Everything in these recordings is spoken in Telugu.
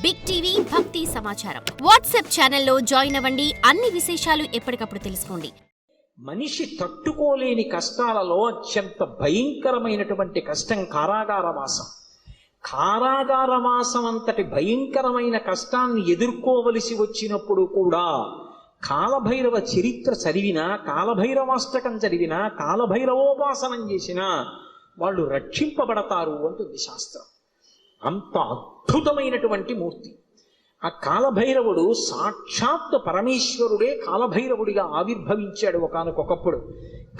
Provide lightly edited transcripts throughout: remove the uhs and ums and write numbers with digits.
బిగ్ టీవీ భక్తి సమాచారం వాట్సాప్ ఛానల్లో జాయిన్ అవ్వండి. అన్ని విశేషాలు ఎప్పటికప్పుడు తెలుసుకోండి. మనిషి తట్టుకోలేని కష్టాలలో అత్యంత భయంకరమైనటువంటి కష్టం కారాగారవాసం. కారాగారవాసం అంతటి భయంకరమైన కష్టాన్ని ఎదుర్కోవలసి వచ్చినప్పుడు కూడా కాలభైరవ చరిత్ర చదివినా, కాలభైరవాష్టకం చదివినా, కాలభైరవోపాసనం చేసినా వాళ్ళు రక్షింపబడతారు అంటుంది శాస్త్రం. అంత అద్భుతమైనటువంటి మూర్తి ఆ కాలభైరవుడు. సాక్షాత్ పరమేశ్వరుడే కాలభైరవుడిగా ఆవిర్భవించాడు ఒకానొకప్పుడు.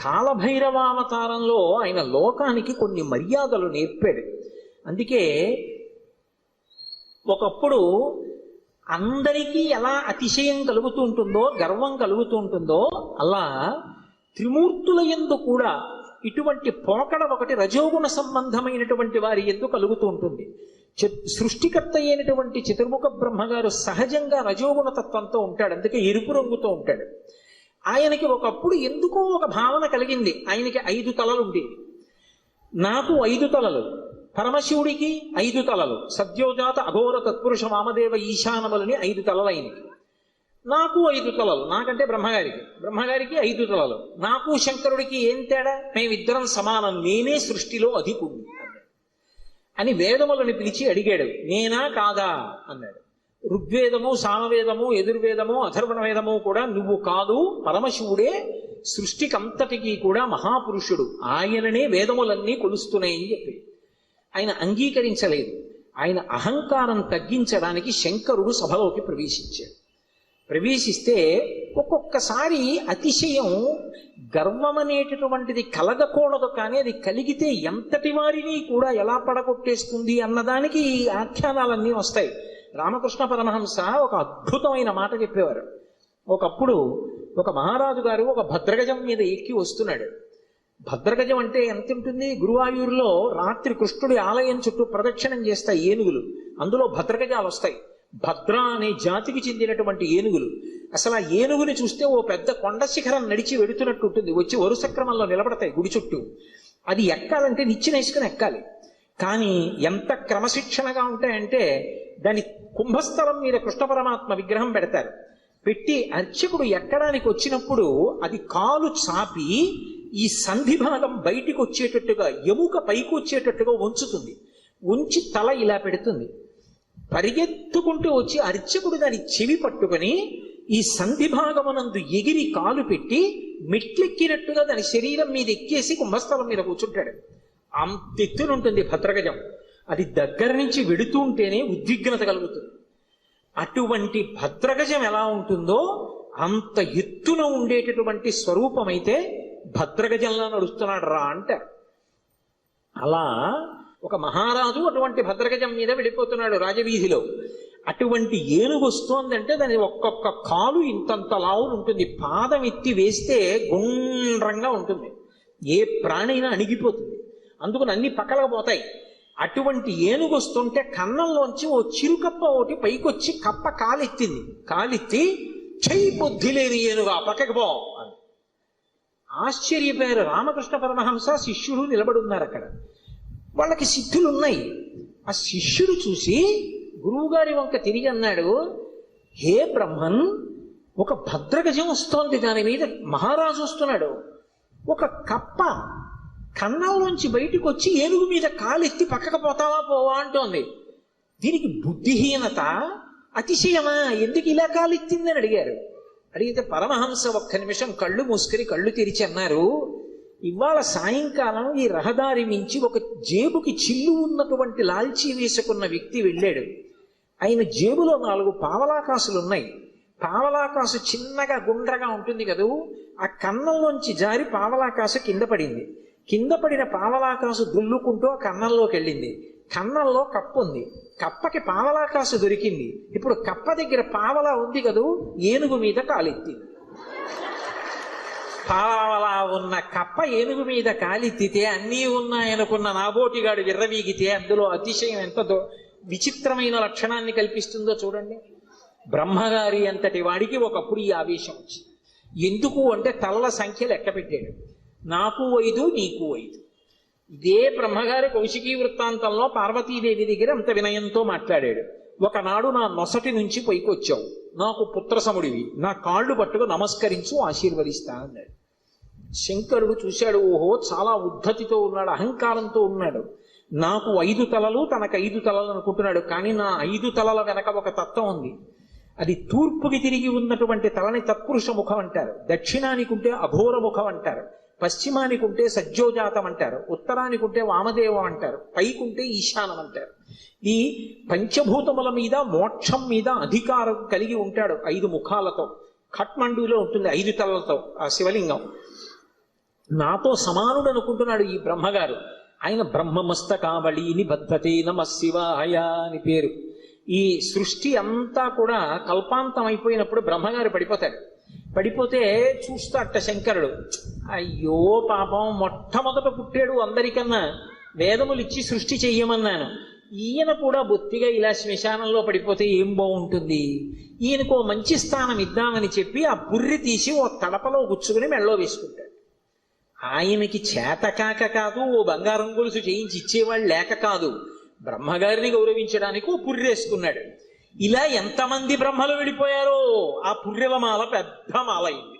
కాలభైరవావతారంలో ఆయన లోకానికి కొన్ని మర్యాదలు నేర్పాడు. అందుకే ఒకప్పుడు అందరికీ ఎలా అతిశయం కలుగుతూ ఉంటుందో, గర్వం కలుగుతూ ఉంటుందో, అలా త్రిమూర్తుల యందు కూడా ఇటువంటి పోకడ ఒకటి రజోగుణ సంబంధమైనటువంటి వారి యందు కలుగుతూ ఉంటుంది. సృష్టికర్త అయినటువంటి చతుర్ముఖ బ్రహ్మగారు సహజంగా రజోగుణ తత్వంతో ఉంటాడు. అందుకే ఎరుపు రంగుతో ఉంటాడు. ఆయనకి ఒకప్పుడు ఎందుకో ఒక భావన కలిగింది. ఆయనకి 5 తలలు ఉండేవి. నాకు 5 తలలు, పరమశివుడికి 5 తలలు, సద్యోజాత అఘోర తత్పురుష వామదేవ ఈశానములని 5 తలలు ఆయనకి. నాకు 5 తలలు, నాకంటే బ్రహ్మగారికి 5 తలలు. నాకు శంకరుడికి ఏం తేడా? మేమిద్దరం సమానం, నేనే సృష్టిలో అధికుణ్ణి అని వేదములను పిలిచి అడిగాడు. నేనా కాదా అన్నాడు. ఋగ్వేదము, సామవేదము, యజుర్వేదము, అథర్వణ వేదము కూడా నువ్వు కాదు, పరమశివుడే సృష్టికంతటికి కూడా మహాపురుషుడు, ఆయననే వేదములన్నీ కొలుస్తున్నాయని చెప్పి ఆయన అంగీకరించలేదు. ఆయన అహంకారం తగ్గించడానికి శంకరుడు సభలోకి ప్రవేశించాడు. ప్రవేశిస్తే ఒక్కొక్కసారి అతిశయం, గర్వం అనేటటువంటిది కలగకూడదు, కానీ అది కలిగితే ఎంతటి వారిని కూడా ఎలా పడగొట్టేస్తుంది అన్నదానికి ఈ ఆఖ్యానాలన్నీ వస్తాయి. రామకృష్ణ పరమహంస ఒక అద్భుతమైన మాట చెప్పేవారు. ఒకప్పుడు ఒక మహారాజు గారు ఒక భద్రగజం మీద ఎక్కి వస్తున్నాడు. భద్రగజం అంటే ఎంత ఉంటుంది? గురువాయూరులో రాత్రి కృష్ణుడి ఆలయం చుట్టూ ప్రదక్షిణం చేస్తాయి ఏనుగులు, అందులో భద్రగజాలు వస్తాయి. భద్ర అనే జాతికి చెందినటువంటి ఏనుగులు. అసలు ఆ ఏనుగుని చూస్తే ఓ పెద్ద కొండ శిఖరం నడిచి వెడుతున్నట్టు ఉంటుంది. వచ్చి వరుస క్రమంలో నిలబడతాయి గుడి చుట్టూ. అది ఎక్కాలంటే నిచ్చెనేసుకుని ఎక్కాలి. కానీ ఎంత క్రమశిక్షణగా ఉంటాయంటే దాని కుంభస్థలం మీద కృష్ణ పరమాత్మ విగ్రహం పెడతారు. పెట్టి అర్చకుడు ఎక్కడానికి వచ్చినప్పుడు అది కాలు చాపి ఈ సంధి భాగం బయటికి వచ్చేటట్టుగా, ఎముక పైకి వచ్చేటట్టుగా ఉంచుతుంది. ఉంచి తల ఇలా పెడుతుంది. పరిగెత్తుకుంటూ వచ్చి అర్చకుడు దాని చెవి పట్టుకొని ఈ సంధి భాగమునందు ఎగిరి కాలు పెట్టి మెట్లెక్కినట్టుగా దాని శరీరం మీద ఎక్కేసి కుంభస్థలం మీద కూర్చుంటాడు. అంతెత్తునుంటుంది భద్రగజం. అది దగ్గర నుంచి వెడుతూ ఉంటేనే ఉద్విగ్నత కలుగుతుంది. అటువంటి భద్రగజం ఎలా ఉంటుందో అంత ఎత్తున ఉండేటటువంటి స్వరూపమైతే భద్రగజంలో నడుస్తున్నాడు రా అంటారు. అలా ఒక మహారాజు అటువంటి భద్రగజం మీద వెళ్ళిపోతున్నాడు రాజవీధిలో. అటువంటి ఏనుగు వస్తోందంటే దాని ఒక్కొక్క కాలు ఇంతంత లావులు ఉంటుంది. పాదం ఎత్తి వేస్తే గుండ్రంగా ఉంటుంది. ఏ ప్రాణైనా అణిగిపోతుంది. అందుకని అన్ని పక్కలకు పోతాయి. అటువంటి ఏనుగు వస్తుంటే కన్నంలోంచి ఓ చిరుకప్ప ఒకటి పైకొచ్చి కప్ప కాలెత్తింది. కాలెత్తి చెయ్యి బుద్ధి లేని ఏనుగా పక్కకి పో అని ఆశ్చర్యపోయారు. రామకృష్ణ పరమహంస శిష్యుడు నిలబడున్నారు అక్కడ. వాళ్ళకి సిద్ధులున్నాయి. ఆ శిష్యుడు చూసి గురువుగారి వంక తిరిగి అన్నాడు, హే బ్రహ్మన్, ఒక భద్రగజం వస్తోంది, దాని మీద మహారాజు వస్తున్నాడు. ఒక కప్ప కన్నంలోంచి బయటకు వచ్చి ఏనుగు మీద కాలెత్తి పక్కకు పోతావా పోవా అంటోంది. దీనికి బుద్ధిహీనత, అతిశయమా? ఎందుకు ఇలా కాలెత్తిందని అడిగారు. అడిగితే పరమహంస ఒక్క నిమిషం కళ్ళు మూసుకొని కళ్ళు తెరిచి అన్నారు, ఇవాళ సాయంకాలం ఈ రహదారి మించి ఒక జేబుకి చిల్లు ఉన్నటువంటి లాల్చీ వేసుకున్న వ్యక్తి వెళ్ళాడు. ఆయన జేబులో 4 పావలాకాసులున్నాయి. పావలాకాసు చిన్నగా గుండ్రగా ఉంటుంది కదూ, ఆ కన్నంలోంచి జారి పావలాకాసు కింద పడింది. కింద పడిన పావలాకాసు దుల్లుకుంటూ ఆ కన్నంలోకి వెళ్ళింది. కన్నంలో కప్ప ఉంది. కప్పకి పావలాకాసు దొరికింది. ఇప్పుడు కప్ప దగ్గర పావలా ఉంది కదూ, ఏనుగు మీద కాలెత్తింది. పావలా ఉన్న కప్ప ఏనుగు మీద కాలెత్తితే అన్నీ ఉన్నాయనుకున్న నాబోటిగాడు విర్రవీగితే అందులో అతిశయం ఎంత విచిత్రమైన లక్షణాన్ని కల్పిస్తుందో చూడండి. బ్రహ్మగారి అంతటి వాడికి ఒకప్పుడు ఈ ఆవేశం వచ్చింది. ఎందుకు అంటే తలల సంఖ్య లెక్క పెట్టాడు. నాకు 5, నీకు 5. ఇదే బ్రహ్మగారి కౌశికీ వృత్తాంతంలో పార్వతీదేవి దగ్గర అంత వినయంతో మాట్లాడాడు. ఒకనాడు నా నొసటి నుంచి పైకొచ్చావు, నాకు పుత్రసముడివి, నా కాళ్ళు పట్టుకు నమస్కరించు, ఆశీర్వదిస్తా అన్నాడు. శంకరుడు చూశాడు, ఓహో చాలా ఉద్ధతితో ఉన్నాడు, అహంకారంతో ఉన్నాడు. నాకు 5 తలలు, తనకు 5 తలలు అనుకుంటున్నాడు. కానీ నా 5 తలల వెనక ఒక తత్వం ఉంది. అది తూర్పుకి తిరిగి ఉన్నటువంటి తలని తత్పురుష ముఖం అంటారు, దక్షిణానికి ఉంటే అఘోర ముఖం అంటారు, పశ్చిమానికి ఉంటే సజ్జోజాతం అంటారు, ఉత్తరానికి ఉంటే వామదేవం అంటారు, పైకుంటే ఈశానం అంటారు. ఈ పంచభూతముల మీద మోక్షం మీద అధికారం కలిగి ఉంటాడు 5 ముఖాలతో. ఖట్మండులో ఉంటుంది 5 తలలతో ఆ శివలింగం. నాతో సమానుడు అనుకుంటున్నాడు ఈ బ్రహ్మగారు. ఆయన బ్రహ్మమస్తకావళి నిబద్ధతే నమ శివాయ అని పేరు. ఈ సృష్టి అంతా కూడా కల్పాంతం అయిపోయినప్పుడు బ్రహ్మగారు పడిపోతాడు. పడిపోతే చూస్తాట శంకరుడు, అయ్యో పాపం, మొట్టమొదట పుట్టాడు అందరికన్నా, వేదములు ఇచ్చి సృష్టి చెయ్యమన్నాను, ఈయన కూడా బొత్తిగా ఇలా శ్మశానంలో పడిపోతే ఏం బాగుంటుంది, ఈయనకు మంచి స్థానం ఇద్దామని చెప్పి ఆ పుర్రి తీసి ఓ తడపలో గుచ్చుకుని మెళ్ళో వేసుకుంటాడు. ఆయనకి చేతకాక కాదు, ఓ బంగారం గొలుసు చేయించి ఇచ్చేవాళ్ళు లేక కాదు, బ్రహ్మగారిని గౌరవించడానికి ఓ పుర్రేసుకున్నాడు. ఇలా ఎంతమంది బ్రహ్మలు వెళ్ళిపోయారో ఆ పుర్రెలమాల పెద్ద మాల అయింది.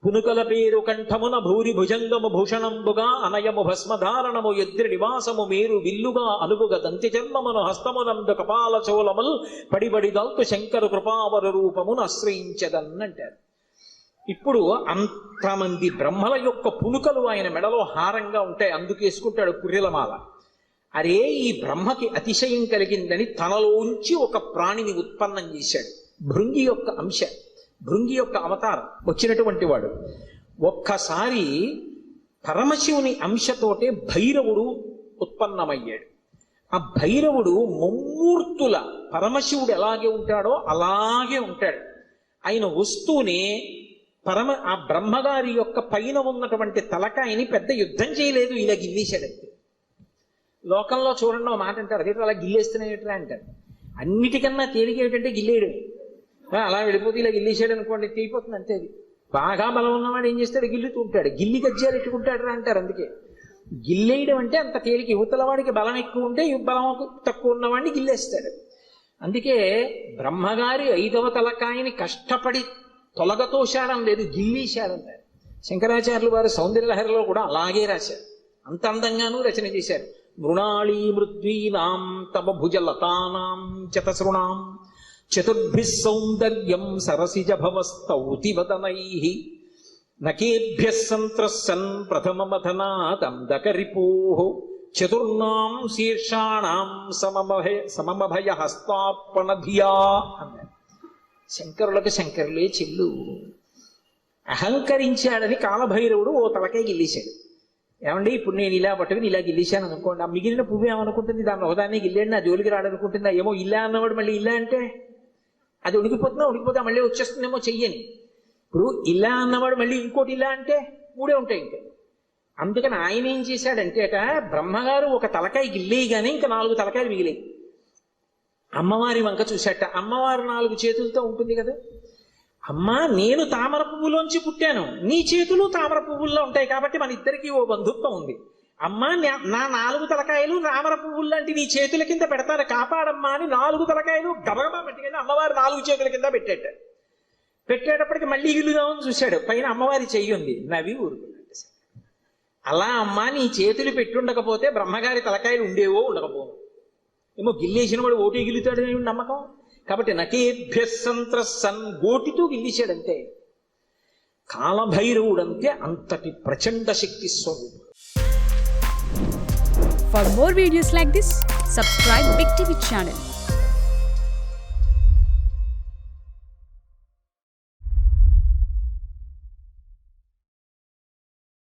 పునుకల పేరు కంఠమున భూరి భుజంగము భూషణంబుగా అనయము భస్మధారణము ఎద్రి నివాసము మేరు విల్లుగా అనుగుగ దంతి జన్మమును హస్తమునందు కపాల చోళముల్ పడిబడి దల్తు శంకరు కృపావర రూపమును ఆశ్రయించదన్నంటారు. ఇప్పుడు అంతమంది బ్రహ్మల యొక్క పునుకలు ఆయన మెడలో హారంగా ఉంటాయి, అందుకేసుకుంటాడు పుర్రెలమాల. అరే, ఈ బ్రహ్మకి అతిశయం కలిగిందని తనలోంచి ఒక ప్రాణిని ఉత్పన్నం చేశాడు. భృంగి యొక్క అంశ, భృంగి యొక్క అవతారం వచ్చినటువంటి వాడు. ఒక్కసారి పరమశివుని అంశతోటే భైరవుడు ఉత్పన్నమయ్యాడు. ఆ భైరవుడు ముమ్మూర్తుల పరమశివుడు ఎలాగే ఉంటాడో అలాగే ఉంటాడు. ఆయన వస్తూనే ఆ బ్రహ్మగారి యొక్క పైన ఉన్నటువంటి తలకాయని పెద్ద యుద్ధం చేయలేదు, ఇలా గిల్లేశాడంతే. లోకంలో చూడండి ఓ మాట అంటారు, అదే అలా గిల్లేస్తున్నాయిట్రా అంటారు. అన్నిటికన్నా తేలిక ఏమిటంటే గిల్లేడు. అలా వెళ్ళిపోతే ఇలా గిల్లేసాడు అనుకోండి, తీయిపోతుంది అంతే. అది బాగా బలం ఉన్నవాడు ఏం చేస్తాడు, గిల్లుతూ ఉంటాడు. గిల్లి గజ్జాలు ఎట్టుకుంటాడు అంటారు. అందుకే గిల్లేయడం అంటే అంత తేలిక. యువతల వాడికి బలం ఎక్కువ ఉంటే బలం తక్కువ ఉన్నవాడిని గిల్లేస్తాడు. అందుకే బ్రహ్మగారి 5వ తలకాయని కష్టపడి తొలగతోశాడం లేదు, గిల్లీశాడంటారు. శంకరాచార్యులు వారు సౌందర్యలహరిలో కూడా అలాగే రాశారు, అంత అందంగానూ రచన చేశారు. మృణాళీ మృద్వీనాం తవ భుజలతానాం చతసృణాం చతుర్భిః సౌందర్యం సరసిజ భవస్తౌతి వదనైః నకేభ్యః సంత్రస్సన్ ప్రథమమథనాదం దకరిపోః చతుర్ణాం శీర్షాణాం సమమభయ హస్తార్పణధియా అన్నారు. శంకరులకు శంకరులే చెల్లు. అహంకరించాడని కాలభైరవుడు ఓ తలకాయ గిల్లేశాడు. ఏమండి, ఇప్పుడు నేను ఇలా పట్టుకుని ఇలా గిల్లేశాను అనుకోండి, ఆ మిగిలిన పువ్వు ఏమనుకుంటుంది, దాన్ని ఒకదాన్ని గిల్లేండి నా జోలికి రాడనుకుంటుందా? ఏమో ఇలా అన్నవాడు మళ్ళీ ఇలా అంటే అది ఉడికిపోతే మళ్ళీ వచ్చేస్తుందేమో చెయ్యని. ఇప్పుడు ఇలా అన్నవాడు మళ్ళీ ఇంకోటి ఇలా అంటే 3 ఉంటాయి ఇంకా. అందుకని ఆయన ఏం చేశాడంటేట, బ్రహ్మగారు ఒక తలకాయ గిల్లేయగానే ఇంకా 4 తలకాయలు మిగిలాయి. అమ్మవారి వంక చూశాట. అమ్మవారు 4 చేతులతో ఉంటుంది కదా. అమ్మా, నేను తామర పువ్వులోంచి పుట్టాను, నీ చేతులు తామర పువ్వుల్లో ఉంటాయి, కాబట్టి మన ఇద్దరికి ఓ బంధుత్వం ఉంది. అమ్మా, నా 4 తలకాయలు తామర పువ్వుల్లాంటి నీ చేతుల కింద పెడతాను, కాపాడమ్మా అని 4 తలకాయలు గబగబా పెట్టుకెళ్ళి అమ్మవారు 4 చేతుల కింద పెట్టేటప్పటికి మళ్ళీ గిల్లుదామని చూశాడు. పైన అమ్మవారి చెయ్యి ఉంది, నవ్వి ఊరుకున్నాడు. అలా అమ్మా, నీ చేతులు పెట్టుండకపోతే బ్రహ్మగారి తలకాయలు ఉండేవో ఉండకపోవు. ఏమో గిల్లేసిన వాడు ఓటే గిల్లుతాడని నమ్మకం. కాబట్టి నకేభ్యః సంత్రస్సన్ గోటితో గిల్లేశాడంతే. కాలభైరవుడంతే అంతటి ప్రచండ శక్తి స్వరూపం. For more videos like this, subscribe Big TV channel.